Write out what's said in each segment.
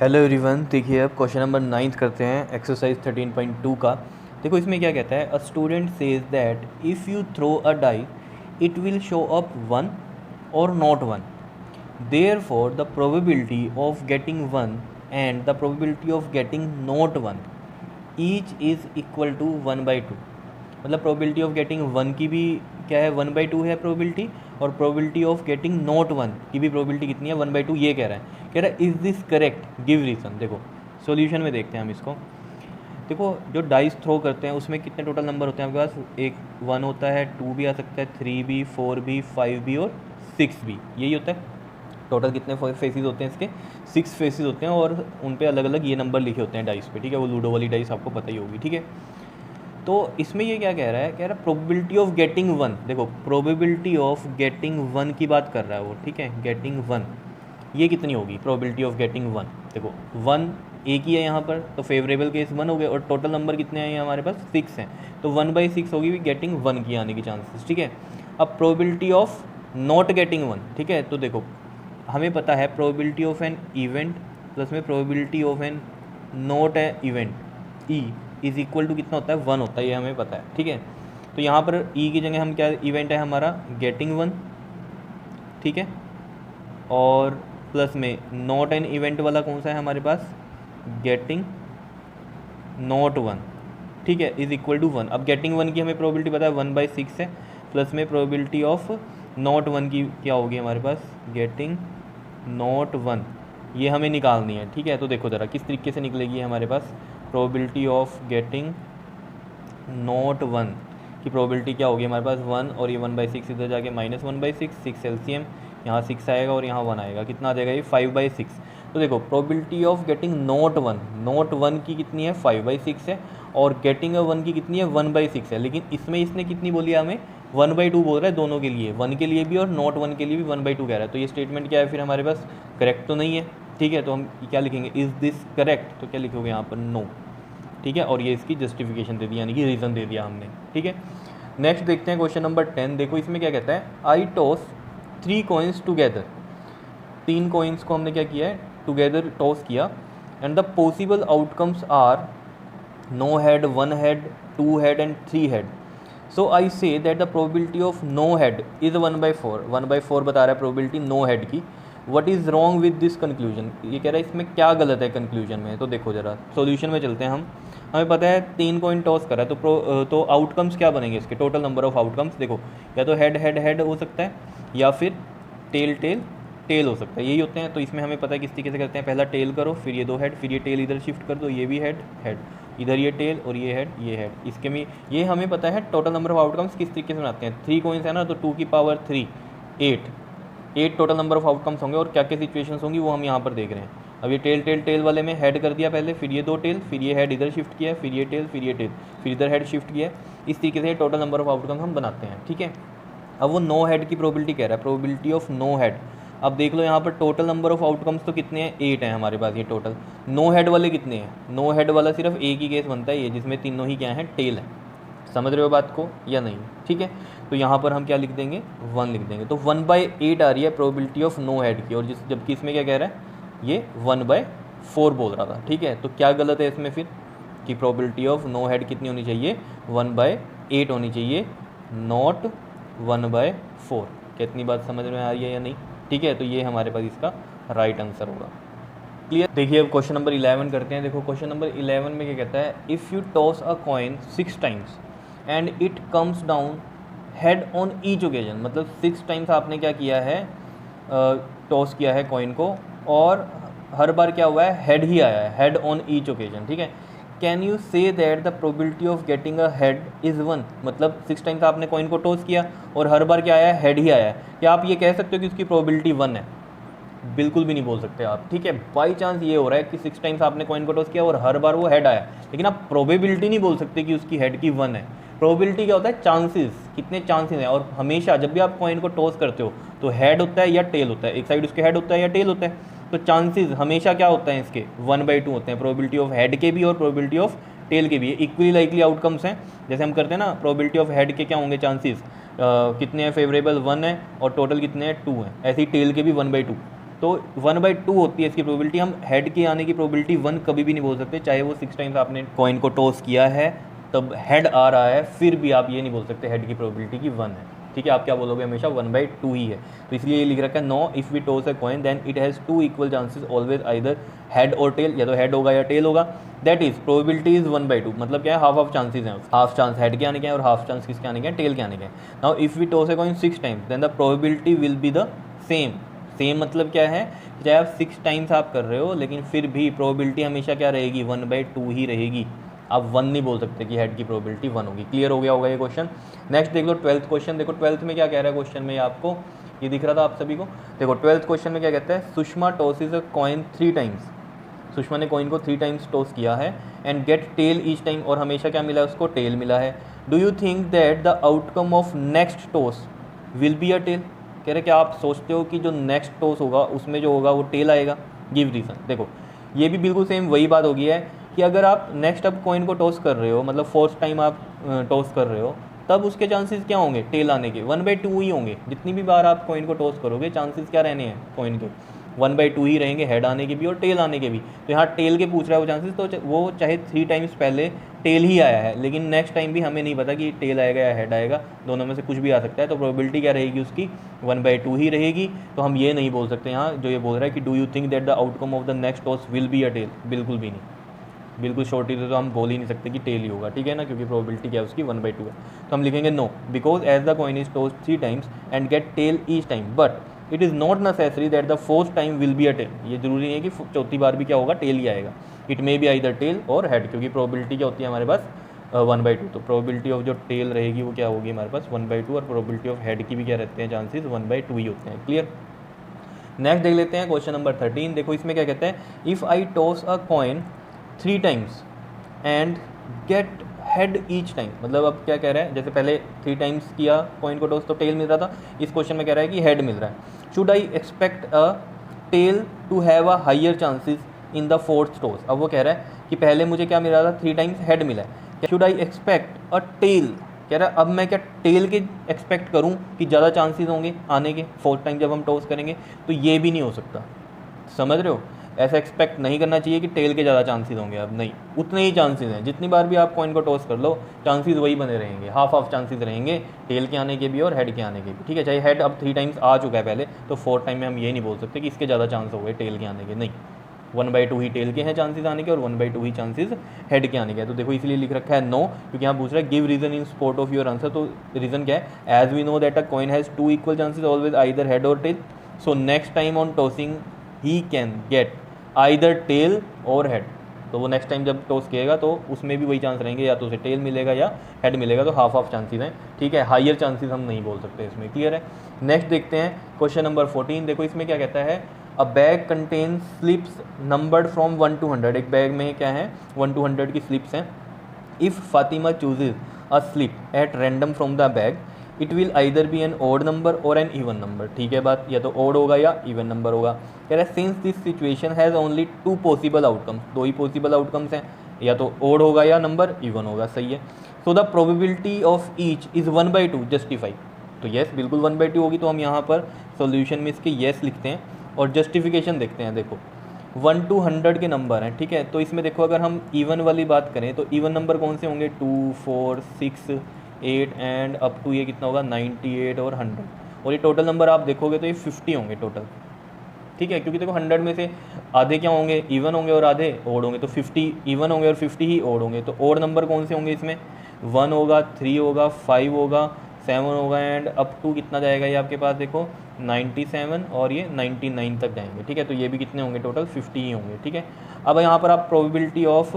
Hello everyone, देखिए अब question number 9 करते हैं एक्सरसाइज 13.2 का। देखो इसमें क्या कहता है, a student says that if you throw a die it will show up one or not one, there for the probability of getting one and the probability of getting not one each is equal to 1/2। मतलब probability of getting one की भी क्या है, 1/2 है probability, और probability of getting not one की भी probability कितनी है, 1/2। ये कह रहा है is this correct, give reason. देखो सॉल्यूशन में देखते हैं हम इसको। देखो जो डाइस थ्रो करते हैं उसमें कितने टोटल नंबर होते हैं आपके पास, एक 1 होता है, 2 भी आ सकता है, 3 भी, 4 भी, 5 भी और 6 भी, यही होता है। टोटल कितने फेसेस होते हैं इसके, 6 फेसेस होते हैं, और उन पे अलग अलग ये नंबर लिखे होते हैं डाइस पे, ठीक है। वो लूडो वाली डाइस आपको पता ही होगी, ठीक है। तो इसमें ये क्या कह रहा है, प्रोबेबिलिटी ऑफ गेटिंग वन। देखो प्रोबेबिलिटी ऑफ गेटिंग वन की बात कर रहा है वो, ठीक है। गेटिंग वन ये कितनी होगी, प्रोबेबिलिटी ऑफ गेटिंग वन। देखो वन एक ही है यहाँ पर, तो फेवरेबल केस 1 हो गए, और टोटल नंबर कितने हैं हमारे पास, 6 हैं, तो 1/6 होगी गेटिंग वन की आने की चांसेस, ठीक है। अब probability of not getting one, ठीक है। तो देखो हमें पता है probability of an event plus में probability of an not a event, E is equal to कितना होता है, 1 होता है, ये हमें पता है, ठीक है। तो यहाँ पर ई की जगह हम क्या इवेंट है हमारा, गेटिंग वन, ठीक है। और प्लस में नॉट एन इवेंट वाला कौन सा है हमारे पास, गेटिंग नॉट वन, ठीक है, इज़ इक्वल टू 1। अब गेटिंग वन की हमें प्रोबेबिलिटी पता है 1/6 है, प्लस में प्रोबेबिलिटी ऑफ नॉट वन की क्या होगी हमारे पास, गेटिंग नॉट वन, ये हमें निकालनी है, ठीक है। तो देखो ज़रा किस तरीके से निकलेगी हमारे पास, probability of getting not one की प्रोबेबिलिटी क्या होगी हमारे पास, 1, और ये 1/6 इधर जाके -1/6, 6 एलसीएम, यहाँ 6 आएगा और यहाँ 1 आएगा, कितना आ जाएगा ये 5/6। तो देखो probability of getting not one की कितनी है, 5/6 है, और गेटिंग अ वन की कितनी है, 1/6 है। लेकिन इसमें इसने कितनी बोली है हमें, 1/2 बोल रहा है दोनों के लिए, वन के लिए भी और नॉट वन के लिए भी 1/2 कह रहा है। तो ये स्टेटमेंट क्या है फिर हमारे पास, करेक्ट तो नहीं है, ठीक है। तो हम क्या लिखेंगे, इज़ दिस करेक्ट, तो क्या लिखोगे यहाँ पर, नो, ठीक है। और ये इसकी जस्टिफिकेशन दे दी, यानी कि रीज़न दे दिया हमने, ठीक है। नेक्स्ट देखते हैं क्वेश्चन नंबर 10। देखो इसमें क्या कहता है, I toss 3 coins together. 3 coins को हमने क्या किया है, टुगेदर टॉस किया, and the possible outcomes are no head, 1 head, 2 head and 3 head. So I say that the probability of no head is 1/4। 1/4 बता रहा है प्रोबेबिलिटी नो हेड की। What is wrong with this conclusion, ये कह रहा है इसमें क्या गलत है कंक्लूजन में। तो देखो ज़रा सॉल्यूशन में चलते हैं हम। हमें पता है 3 कॉइन टॉस करा है, तो आउटकम्स क्या बनेंगे इसके, टोटल नंबर ऑफ आउटकम्स। देखो या तो हेड हेड हेड हो सकता है, या फिर टेल टेल टेल हो सकता है, यही होते हैं। तो इसमें हमें पता है किस तरीके से करते हैं, पहला टेल करो, फिर ये 2 हेड, फिर ये टेल इधर शिफ्ट कर दो, ये भी हेड हेड, इधर ये टेल और ये हेड ये हेड। इसके में ये हमें पता है टोटल नंबर ऑफ आउटकम्स किस तरीके से बनाते हैं। 3 कॉइन्स है ना, तो 2 की power 3 8 total number of outcomes होंगे, और क्या क्या सिचुएशंस होंगी वो हम यहाँ पर देख रहे हैं। अब ये टेल टेल टेल वाले में हेड कर दिया पहले, फिर ये 2 टेल, फिर ये हेड इधर शिफ्ट किया, फिर ये टेल, फिर ये टेल, फिर इधर हेड शिफ्ट किया। इस तरीके से टोटल नंबर ऑफ आउटकम हम बनाते हैं, ठीक है। अब वो नो हेड की प्रोबेबिलिटी कह रहा है, प्रोबेबिलिटी ऑफ नो हेड। अब देख लो यहाँ पर टोटल नंबर ऑफ आउटकम्स तो कितने हैं, 8 हैं हमारे पास। ये टोटल नो हेड वाले कितने हैं, नो हेड वाला सिर्फ एक ही केस बनता है, ये जिसमें तीनों ही क्या हैं, टेल है। समझ रहे हो बात को या नहीं, ठीक है। तो यहाँ पर हम क्या लिख देंगे, 1 लिख देंगे। तो 1/8 आ रही है प्रोबेबिलिटी ऑफ नो हेड की, और जबकि इसमें क्या कह रहा है, ये 1/4 बोल रहा था, ठीक है। तो क्या गलत है इसमें फिर, कि प्रोबेबिलिटी ऑफ नो हेड कितनी होनी चाहिए, 1/8 होनी चाहिए, नॉट 1/4। कितनी बात समझ में आ रही है या नहीं, ठीक है। तो ये हमारे पास इसका राइट आंसर होगा। क्लियर। देखिए अब क्वेश्चन नंबर 11 करते हैं। देखो क्वेश्चन नंबर 11 में क्या कहता है, if you toss a coin 6 times and it comes down head on each occasion. मतलब 6 टाइम्स आपने क्या किया है, टॉस किया है कॉइन को, और हर बार क्या हुआ है, हेड ही आया है, हेड ऑन ईच ओकेजन, ठीक है। कैन यू से that the probability of getting a head is 1। मतलब 6 टाइम्स आपने कॉइन को टॉस किया और हर बार क्या आया है, हेड ही आया है। क्या आप ये कह सकते हो कि उसकी प्रोबेबिलिटी 1 है? बिल्कुल भी नहीं बोल सकते आप, ठीक है। बाई चांस ये हो रहा है कि 6 टाइम्स आपने कॉइन को टॉस किया और हर बार वो हेड आया, लेकिन आप प्रोबेबिलिटी नहीं बोल सकते कि उसकी हेड की 1 है। प्रोबेबिलिटी क्या होता है, चांसेस, कितने चांसेस हैं। और हमेशा जब भी आप कॉइन को टॉस करते हो तो हेड होता है या टेल होता है, एक साइड उसके हेड होता है या टेल होता है। तो चांसेस हमेशा क्या होता है इसके, 1/2 होते हैं, प्रोबेबिलिटी ऑफ हेड के भी और प्रोबेबिलिटी ऑफ टेल के भी। इक्वली लाइकली आउटकम्स हैं, जैसे हम करते हैं ना, प्रोबेबिलिटी ऑफ हेड के क्या होंगे चांसेस, कितने हैं फेवरेबल, 1 है, और टोटल कितने हैं, 2 हैं। ऐसे ही टेल के भी 1/2, तो 1/2 होती है इसकी प्रोबेबिलिटी। हम हेड के आने की प्रोबेबिलिटी 1 कभी भी नहीं बोल सकते, चाहे वो 6 टाइम्स आपने कॉइन को टॉस किया है तब हेड आ रहा है, फिर भी आप ये नहीं बोल सकते हेड की प्रोबेबिलिटी की 1 है, ठीक है। आप क्या बोलोगे, हमेशा 1/2 ही है। तो इसलिए ये लिख रखा है no if we toss a coin then it has 2 equal chances always either head और टेल, या तो हेड होगा या टेल होगा। दैट इज प्रोबेबिलिटी इज 1/2, मतलब क्या है, हाफ ऑफ चांसेस हैं, हाफ चांस हेड के आने के हैं और हाफ चांस किसके आने के हैं, टेल के आने के हैं। Now if we toss a coin 6 times then the probability will be the same. Same मतलब क्या है, चाहे आप 6 टाइम्स आप कर रहे हो लेकिन फिर भी प्रोबेबिलिटी हमेशा क्या रहेगी, 1/2 ही रहेगी। आप 1 नहीं बोल सकते कि हेड की प्रोबेबिलिटी 1 होगी। क्लियर हो गया होगा ये क्वेश्चन। नेक्स्ट देख लो 12th क्वेश्चन। देखो 12th में क्या कह रहा है क्वेश्चन में, आपको ये दिख रहा था आप सभी को। देखो 12th क्वेश्चन में क्या कहता है, Sushma tosses a coin 3 times. Sushma ने कॉइन को 3 टाइम्स टॉस किया है and get tail each time, और हमेशा क्या मिला है उसको, टेल मिला है। Do you think that the outcome of next toss will be a tail. कह रहे क्या आप सोचते हो कि जो नेक्स्ट टॉस होगा उसमें जो होगा वो टेल आएगा। Give reason. देखो ये भी बिल्कुल सेम वही बात होगी है कि अगर आप नेक्स्ट अब कॉइन को टॉस कर रहे हो, मतलब फोर्थ टाइम आप टॉस कर रहे हो, तब उसके चांसेस क्या होंगे, टेल आने के 1/2 ही होंगे। जितनी भी बार आप कॉइन को टॉस करोगे चांसेस क्या रहने हैं कॉइन के, 1/2 ही रहेंगे, हेड आने के भी और टेल आने के भी। तो यहाँ टेल के पूछ रहा है वो चांसेस, तो वो चाहे 3 टाइम्स पहले टेल ही आया है लेकिन नेक्स्ट टाइम भी हमें नहीं पता कि टेल आएगा या हेड आएगा, दोनों में से कुछ भी आ सकता है। तो प्रोबेबिलिटी क्या रहेगी उसकी, 1/2 ही रहेगी। तो हम ये नहीं बोल सकते यहाँ जो ये बोल रहा है कि do you think that the outcome of the next toss will be a tail, बिल्कुल भी नहीं, बिल्कुल शॉर्टी से तो हम बोल ही नहीं सकते कि टेल ही होगा, ठीक है ना, क्योंकि प्रोबेबिलिटी क्या है उसकी 1/2 है। तो हम लिखेंगे no because as the coin is tossed 3 times and get tail each time but it is not necessary that the 4th time will be a tail. ये जरूरी नहीं है कि चौथी बार भी क्या होगा, टेल ही आएगा। It may be either tail और हेड, क्योंकि प्रोबेबिलिटी क्या होती है हमारे पास 1/2। तो प्रोबेबिलिटी ऑफ जो टेल रहेगी वो क्या होगी हमारे पास 1/2, और प्रोबेबिलिटी ऑफ हेड की भी क्या रहते हैं चांसेस 1/2 ही होते हैं। क्लियर। नेक्स्ट देख लेते हैं क्वेश्चन नंबर 13। देखो इसमें क्या कहते हैं, if I toss a coin 3 times and get head each time. मतलब अब क्या कह रहा है, जैसे पहले 3 टाइम्स किया कॉइन को टॉस तो टेल मिल रहा था, इस क्वेश्चन में कह रहा है कि हेड मिल रहा है। Should I expect a tail to have a higher chances in the 4th toss. अब वो कह रहा है कि पहले मुझे क्या मिल रहा था, 3 टाइम्स हेड मिला है, should I expect a tail, कह रहा है अब मैं क्या टेल के एक्सपेक्ट करूं कि ज़्यादा चांसेस होंगे आने के 4th टाइम जब हम टॉस करेंगे। तो ये भी नहीं हो सकता, समझ रहे हो, ऐसा एक्सपेक्ट नहीं करना चाहिए कि टेल के ज़्यादा चांसेस होंगे। अब नहीं, उतने ही चांसेस हैं, जितनी बार भी आप कॉइन को टॉस कर लो चांसेस वही बने रहेंगे, हाफ ऑफ चांसेस रहेंगे टेल के आने के भी और हेड के आने के भी, ठीक है। चाहे हेड अब 3 टाइम्स आ चुका है पहले, तो 4th टाइम में हम ये नहीं बोल सकते कि इसके ज़्यादा चांस हो गए टेल के आने के, नहीं, 1/2 ही टेल के हैं चांसेस आने के और 1/2 ही चांसेस हेड के आने के। तो देखो इसलिए लिख रखा है नो, क्योंकि यहाँ पूछ रहा है give reason in support of your answer. तो रीजन क्या है, as we know that a coin has 2 equal chances always either head और tail, so next time on tossing he can get either tail और head. तो वो next time जब toss किएगा तो उसमें भी वही चांस रहेंगे, या तो उसे टेल मिलेगा या हेड मिलेगा, तो हाफ ऑफ चांसेस हैं, ठीक है। हायर चांसेस हम नहीं बोल सकते इसमें। क्लियर है। नेक्स्ट देखते हैं क्वेश्चन नंबर 14। देखो इसमें क्या कहता है, अ bag contain slips numbered from 1 to 100। एक बैग में क्या है, 1 to 100 की स्लिप्स हैं। If Fatima chooses a slip at random from the bag it will either be an odd number और एन इवन नंबर, ठीक है बात, या तो ओड होगा या इवन नंबर होगा। कह रहा है since this situation has only 2 possible outcomes, 2 he possible outcomes हैं, या तो ओड होगा या नंबर इवन होगा, सही है। So the probability of each is 1/2 justify. तो येस बिल्कुल 1/2 होगी, तो हम यहाँ पर सोल्यूशन में इसके येस लिखते हैं और जस्टिफिकेशन देखते हैं। देखो 1 to 100 के नंबर हैं, ठीक है। तो इसमें देखो अगर हम इवन वाली बात करें तो इवन नंबर कौन से होंगे, 2 4 6 8 एंड अप टू ये कितना होगा 98 और 100, और ये टोटल नंबर आप देखोगे तो ये 50 होंगे टोटल, ठीक है। क्योंकि देखो 100 में से आधे क्या होंगे, इवन होंगे और आधे ओड होंगे, तो 50 इवन होंगे और 50 ही ओड होंगे। तो ओड नंबर कौन से होंगे इसमें, 1 होगा, 3 होगा, 5 होगा, 7 होगा एंड अप टू कितना जाएगा ये आपके पास देखो 97 और ये 99 तक जाएंगे, ठीक है। तो ये भी कितने होंगे, टोटल 50 ही होंगे, ठीक है। अब यहाँ पर आप प्रोबेबिलिटी ऑफ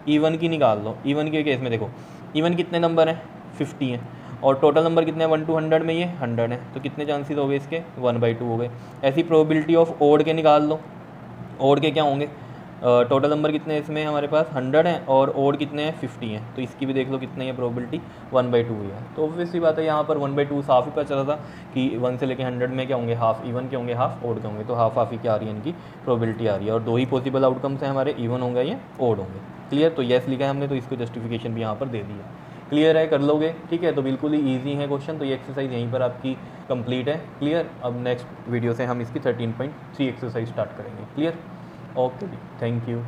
इवन की निकाल लो। इवन के केस में देखो इवन कितने नंबर हैं, 50 हैं, और टोटल नंबर कितने हैं 1 to 100 में, ये 100 है, तो कितने चांसेस हो गए इसके 1/2 हो गए। ऐसी प्रोबेबिलिटी ऑफ ओड के निकाल लो। ओड के क्या होंगे, टोटल नंबर कितने हैं इसमें हमारे पास 100 हैं और ओड कितने हैं 50 हैं, तो इसकी भी देख लो कितनी है प्रोबेबिलिटी 1/2 ही है। तो ऑब्वियसली बात है यहाँ पर 1/2 साफ ही पता चला था कि 1 से लेकर 100 में क्या होंगे, हाफ इवन के होंगे हाफ ओड के होंगे, तो हाफ हाफ ही क्या आ रही है इनकी प्रोबेबिलिटी आ रही है, और 2 ही पॉसिबल आउटकम्स हैं हमारे, इवन होंगे या ओड होंगे। क्लियर। तो येस लिखा है हमने, तो इसको जस्टिफिकेशन भी यहाँ पर दे दी है। क्लियर है, कर लोगे, ठीक है। तो बिल्कुल ही ईजी है क्वेश्चन, तो ये एक्सरसाइज यहीं पर आपकी कंप्लीट है। क्लियर, अब नेक्स्ट वीडियो से हम इसकी 13.3 एक्सरसाइज स्टार्ट करेंगे। क्लियर, ओके जी, थैंक यू।